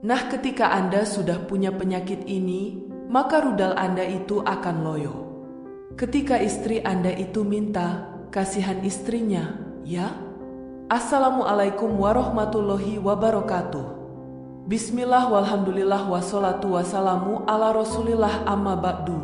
Nah, ketika Anda sudah punya penyakit ini, maka rudal Anda itu akan loyo. Ketika istri Anda itu minta, kasihan istrinya, ya? Assalamualaikum warahmatullahi wabarakatuh. Bismillah walhamdulillah wassalatu wassalamu ala rasulillah amma ba'du.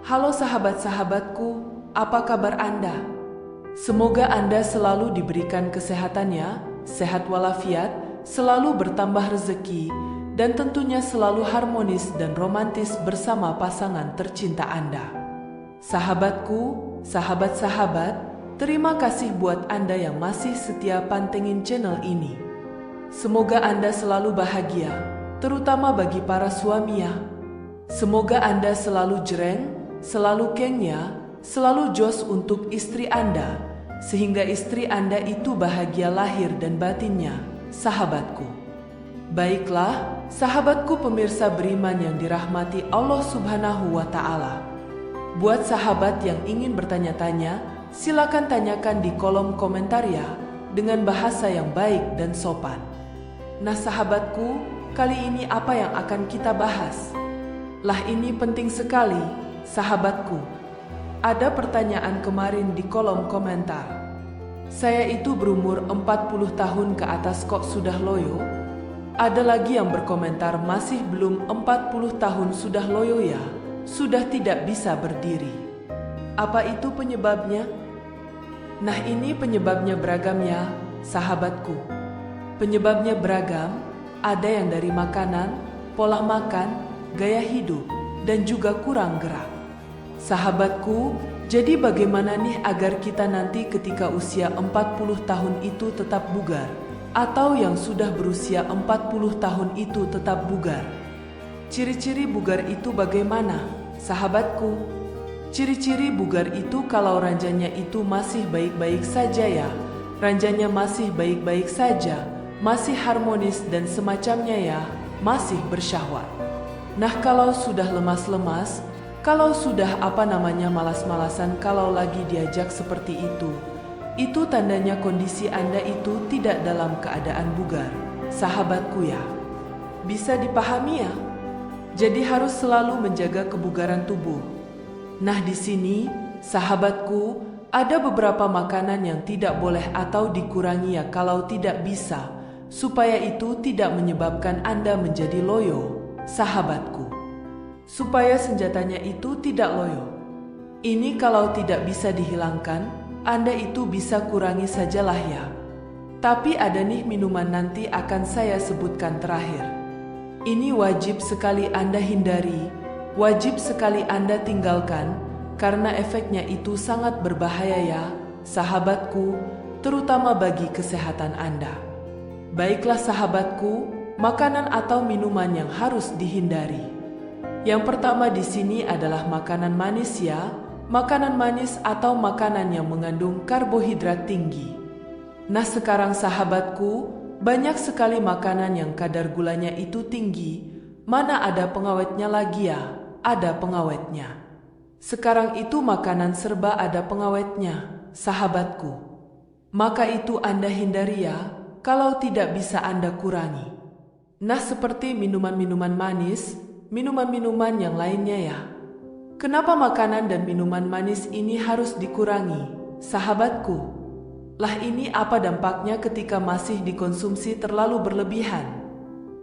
Halo sahabat-sahabatku, apa kabar Anda? Semoga Anda selalu diberikan kesehatannya, sehat walafiat, selalu bertambah rezeki, dan tentunya selalu harmonis dan romantis bersama pasangan tercinta Anda. Sahabatku, sahabat-sahabat, terima kasih buat Anda yang masih setia pantengin channel ini. Semoga Anda selalu bahagia, terutama bagi para suami ya. Semoga Anda selalu jreng, selalu kengnya, selalu jos untuk istri Anda, sehingga istri Anda itu bahagia lahir dan batinnya, sahabatku. Baiklah, sahabatku pemirsa beriman yang dirahmati Allah Subhanahu wa Ta'ala. Buat sahabat yang ingin bertanya-tanya, silakan tanyakan di kolom komentar ya, dengan bahasa yang baik dan sopan. Nah sahabatku, kali ini apa yang akan kita bahas? Lah ini penting sekali, sahabatku. Ada pertanyaan kemarin di kolom komentar. Saya itu berumur 40 tahun ke atas kok sudah loyo? Ada lagi yang berkomentar masih belum 40 tahun sudah loyo ya, sudah tidak bisa berdiri. Apa itu penyebabnya? Nah ini penyebabnya beragam ya, sahabatku. Penyebabnya beragam, ada yang dari makanan, pola makan, gaya hidup, dan juga kurang gerak. Sahabatku, jadi bagaimana nih agar kita nanti ketika usia 40 tahun itu tetap bugar, atau yang sudah berusia 40 tahun itu tetap bugar? Ciri-ciri bugar itu bagaimana, sahabatku? Ciri-ciri bugar itu kalau ranjanya itu masih baik-baik saja ya, ranjanya masih baik-baik saja, masih harmonis dan semacamnya ya, masih bersyahwat. Nah kalau sudah lemas-lemas, kalau sudah malas-malasan kalau lagi diajak seperti itu tandanya kondisi Anda itu tidak dalam keadaan bugar, sahabatku ya. Bisa dipahami ya? Jadi harus selalu menjaga kebugaran tubuh. Nah di sini, sahabatku, ada beberapa makanan yang tidak boleh atau dikurangi ya kalau tidak bisa, supaya itu tidak menyebabkan Anda menjadi loyo, sahabatku. Supaya senjatanya itu tidak loyo. Ini kalau tidak bisa dihilangkan, Anda itu bisa kurangi sajalah ya. Tapi ada nih minuman nanti akan saya sebutkan terakhir. Ini wajib sekali Anda hindari, wajib sekali Anda tinggalkan, karena efeknya itu sangat berbahaya ya, sahabatku, terutama bagi kesehatan Anda. Baiklah sahabatku, makanan atau minuman yang harus dihindari. Yang pertama di sini adalah makanan manis ya, makanan manis atau makanan yang mengandung karbohidrat tinggi. Nah sekarang sahabatku, banyak sekali makanan yang kadar gulanya itu tinggi, mana ada pengawetnya lagi ya, ada pengawetnya. Sekarang itu makanan serba ada pengawetnya, sahabatku. Maka itu Anda hindari ya, kalau tidak bisa Anda kurangi. Nah seperti minuman-minuman manis, minuman-minuman yang lainnya ya. Kenapa makanan dan minuman manis ini harus dikurangi, sahabatku? Lah ini apa dampaknya ketika masih dikonsumsi terlalu berlebihan?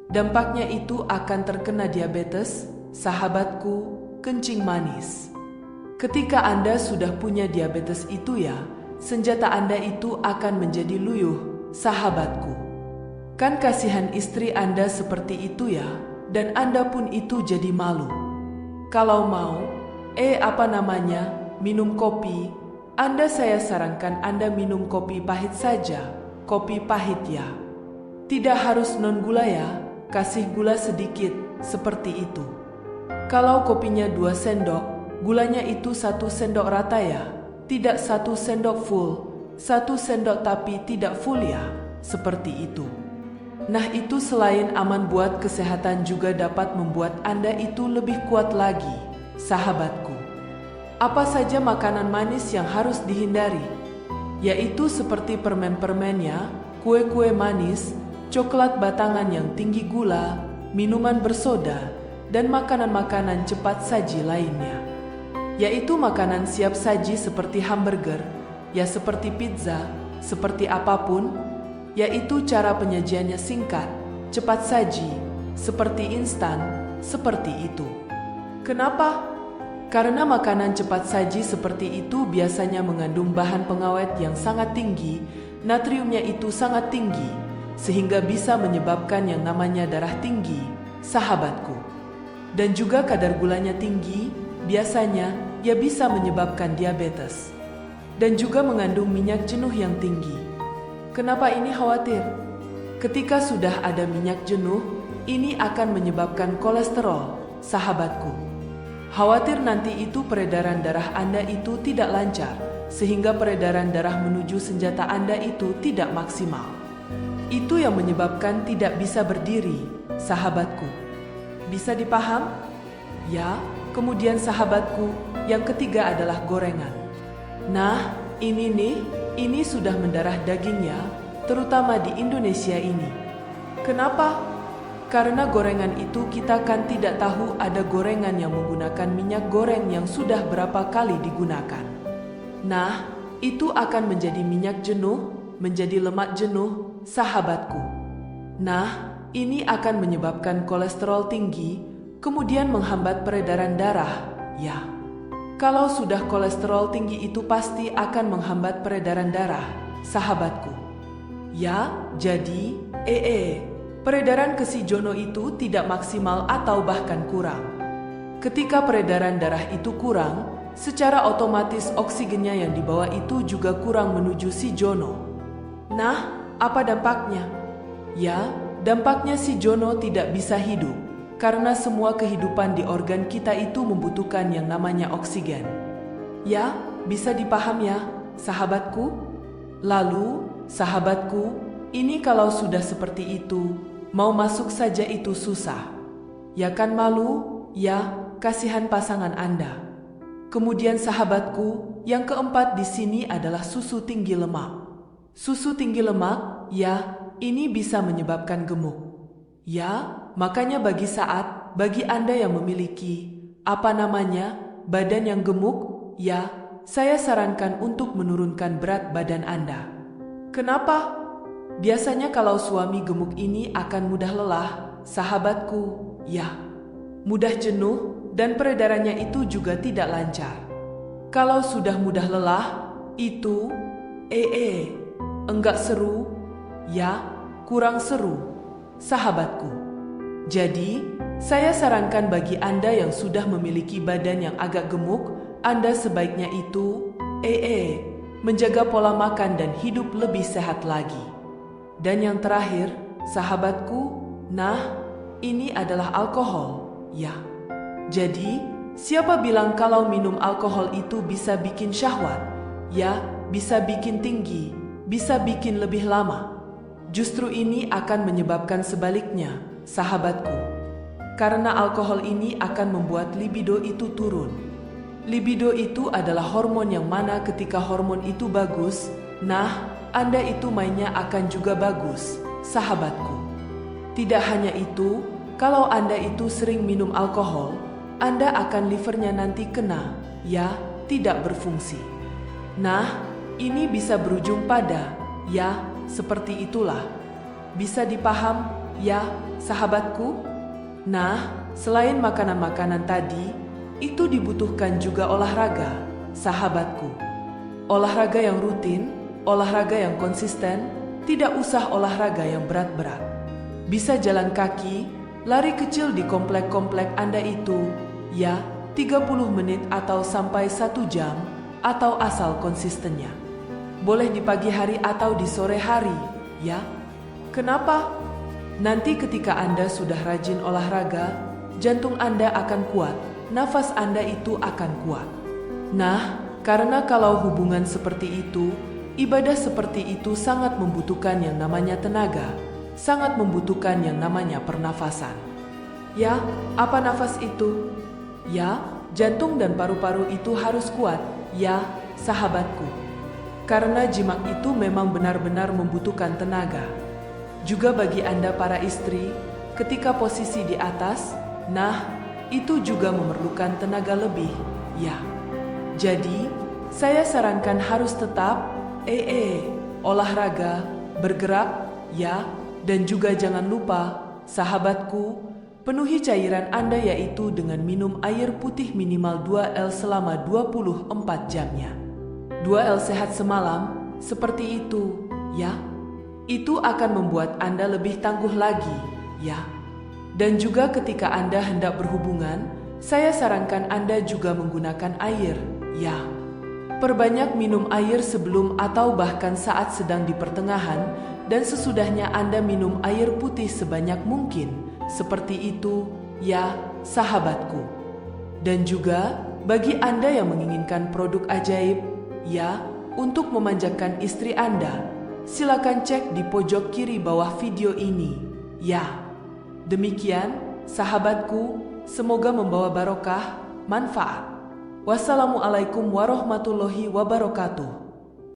Dampaknya itu akan terkena diabetes, sahabatku, kencing manis. Ketika Anda sudah punya diabetes itu ya, senjata Anda itu akan menjadi luyuh, sahabatku. Kan kasihan istri Anda seperti itu ya, dan Anda pun itu jadi malu. Kalau mau, minum kopi, saya sarankan Anda minum kopi pahit saja, kopi pahit ya. Tidak harus non gula ya, kasih gula sedikit, seperti itu. Kalau kopinya 2 sendok, gulanya itu 1 sendok rata ya, tidak 1 sendok full, 1 sendok tapi tidak full ya, seperti itu. Nah itu selain aman buat kesehatan juga dapat membuat Anda itu lebih kuat lagi, sahabatku. Apa saja makanan manis yang harus dihindari? Yaitu seperti permen-permen ya, kue-kue manis, coklat batangan yang tinggi gula, minuman bersoda, dan makanan-makanan cepat saji lainnya. Yaitu makanan siap saji seperti hamburger, ya seperti pizza, seperti apapun, yaitu cara penyajiannya singkat, cepat saji, seperti instan, seperti itu. Kenapa? Karena makanan cepat saji seperti itu biasanya mengandung bahan pengawet yang sangat tinggi, natriumnya itu sangat tinggi, sehingga bisa menyebabkan yang namanya darah tinggi, sahabatku. Dan juga kadar gulanya tinggi, biasanya ia bisa menyebabkan diabetes. Dan juga mengandung minyak jenuh yang tinggi. Kenapa ini khawatir? Ketika sudah ada minyak jenuh, ini akan menyebabkan kolesterol, sahabatku. Khawatir nanti itu peredaran darah Anda itu tidak lancar, sehingga peredaran darah menuju senjata Anda itu tidak maksimal. Itu yang menyebabkan tidak bisa berdiri, sahabatku. Bisa dipaham? Ya, kemudian sahabatku, yang ketiga adalah gorengan. Nah, ini sudah mendarah dagingnya, terutama di Indonesia ini. Kenapa? Karena gorengan itu kita kan tidak tahu ada gorengan yang menggunakan minyak goreng yang sudah berapa kali digunakan. Nah, itu akan menjadi minyak jenuh, menjadi lemak jenuh, sahabatku. Nah, ini akan menyebabkan kolesterol tinggi, kemudian menghambat peredaran darah, ya. Kalau sudah kolesterol tinggi itu pasti akan menghambat peredaran darah, sahabatku. Ya, jadi, peredaran ke si Jono itu tidak maksimal atau bahkan kurang. Ketika peredaran darah itu kurang, secara otomatis oksigennya yang dibawa itu juga kurang menuju si Jono. Nah, apa dampaknya? Ya, dampaknya si Jono tidak bisa hidup, karena semua kehidupan di organ kita itu membutuhkan yang namanya oksigen. Ya, bisa dipaham ya, sahabatku? Lalu, sahabatku, ini kalau sudah seperti itu, mau masuk saja itu susah. Ya kan malu? Ya, kasihan pasangan Anda. Kemudian sahabatku, yang keempat di sini adalah susu tinggi lemak. Susu tinggi lemak, ya, ini bisa menyebabkan gemuk. Ya, makanya bagi Anda yang memiliki, badan yang gemuk, ya, saya sarankan untuk menurunkan berat badan Anda. Kenapa? Biasanya kalau suami gemuk ini akan mudah lelah, sahabatku, ya. Mudah jenuh dan peredarannya itu juga tidak lancar. Kalau sudah mudah lelah, itu, enggak seru, ya, kurang seru, sahabatku. Jadi, saya sarankan bagi Anda yang sudah memiliki badan yang agak gemuk, Anda sebaiknya itu, menjaga pola makan dan hidup lebih sehat lagi. Dan yang terakhir, sahabatku, nah, ini adalah alkohol, ya. Jadi, siapa bilang kalau minum alkohol itu bisa bikin syahwat? Ya, bisa bikin tinggi, bisa bikin lebih lama. Justru ini akan menyebabkan sebaliknya, sahabatku. Karena alkohol ini akan membuat libido itu turun. Libido itu adalah hormon yang mana ketika hormon itu bagus, nah, Anda itu mainnya akan juga bagus, sahabatku. Tidak hanya itu, kalau Anda itu sering minum alkohol, Anda akan livernya nanti kena, ya, tidak berfungsi. Nah, ini bisa berujung pada, ya, seperti itulah. Bisa dipaham, ya, sahabatku? Nah, selain makanan-makanan tadi, itu dibutuhkan juga olahraga, sahabatku. Olahraga yang rutin, olahraga yang konsisten, tidak usah olahraga yang berat-berat. Bisa jalan kaki, lari kecil di komplek-komplek Anda itu, ya, 30 menit atau sampai 1 jam, atau asal konsistennya. Boleh di pagi hari atau di sore hari, ya. Kenapa? Nanti ketika Anda sudah rajin olahraga, jantung Anda akan kuat, nafas Anda itu akan kuat. Nah, karena kalau hubungan seperti itu, ibadah seperti itu sangat membutuhkan yang namanya tenaga, sangat membutuhkan yang namanya pernafasan. Ya, apa nafas itu? Ya, jantung dan paru-paru itu harus kuat, ya, sahabatku. Karena jimat itu memang benar-benar membutuhkan tenaga. Juga bagi Anda para istri, ketika posisi di atas, nah, itu juga memerlukan tenaga lebih, ya. Jadi, saya sarankan harus tetap olahraga, bergerak, ya, dan juga jangan lupa, sahabatku, penuhi cairan Anda yaitu dengan minum air putih minimal 2 L selama 24 jamnya. 2 L sehat semalam, seperti itu, ya. Itu akan membuat Anda lebih tangguh lagi, ya. Dan juga ketika Anda hendak berhubungan, saya sarankan Anda juga menggunakan air, ya. Perbanyak minum air sebelum atau bahkan saat sedang di pertengahan, dan sesudahnya Anda minum air putih sebanyak mungkin. Seperti itu, ya, sahabatku. Dan juga bagi Anda yang menginginkan produk ajaib, ya, untuk memanjakan istri Anda, silakan cek di pojok kiri bawah video ini. Ya, demikian sahabatku, semoga membawa barokah, manfaat. Wassalamualaikum warahmatullahi wabarakatuh.